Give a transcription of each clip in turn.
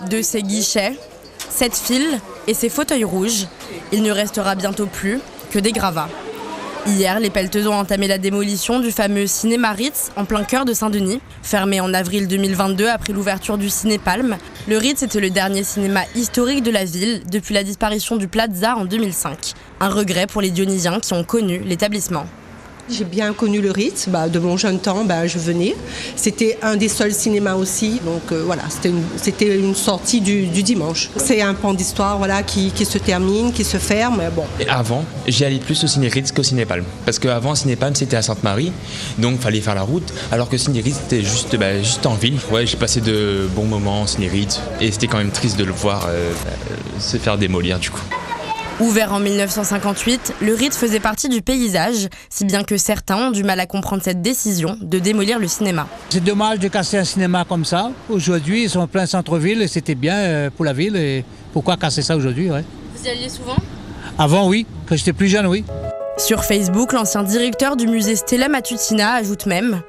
De ses guichets, cette file et ses fauteuils rouges, il ne restera bientôt plus que des gravats. Hier, les pelleteuses ont entamé la démolition du fameux Cinéma Ritz en plein cœur de Saint-Denis. Fermé en avril 2022 après l'ouverture du Ciné Palme, le Ritz était le dernier cinéma historique de la ville depuis la disparition du Plaza en 2005. Un regret pour les Dionysiens qui ont connu l'établissement. J'ai bien connu le Ritz, de mon jeune temps, je venais. C'était un des seuls cinémas aussi, donc voilà, c'était une sortie du dimanche. C'est un pan d'histoire qui se termine, qui se ferme. Bon. Et avant, j'y allais plus au Ciné Ritz qu'au Ciné Palme, parce qu'avant Ciné Palme c'était à Sainte-Marie, donc il fallait faire la route, alors que Ciné Ritz c'était juste en ville. Ouais, j'ai passé de bons moments au Ciné Ritz, et c'était quand même triste de le voir se faire démolir du coup. Ouvert en 1958, le Ritz faisait partie du paysage, si bien que certains ont du mal à comprendre cette décision de démolir le cinéma. C'est dommage de casser un cinéma comme ça. Aujourd'hui, ils sont en plein centre-ville et c'était bien pour la ville. Et pourquoi casser ça aujourd'hui, ouais. Vous y alliez souvent ? Avant, oui. Quand j'étais plus jeune, oui. Sur Facebook, l'ancien directeur du musée Stella Matutina ajoute même: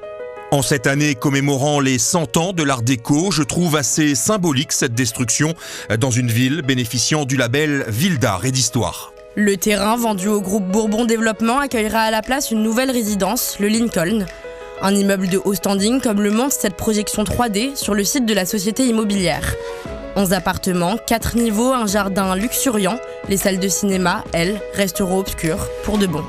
en cette année commémorant les 100 ans de l'Art déco, je trouve assez symbolique cette destruction dans une ville bénéficiant du label Ville d'Art et d'Histoire. Le terrain vendu au groupe Bourbon Développement accueillera à la place une nouvelle résidence, le Lincoln. Un immeuble de haut standing comme le montre cette projection 3D sur le site de la société immobilière. 11 appartements, 4 niveaux, un jardin luxuriant. Les salles de cinéma, elles, resteront obscures pour de bon.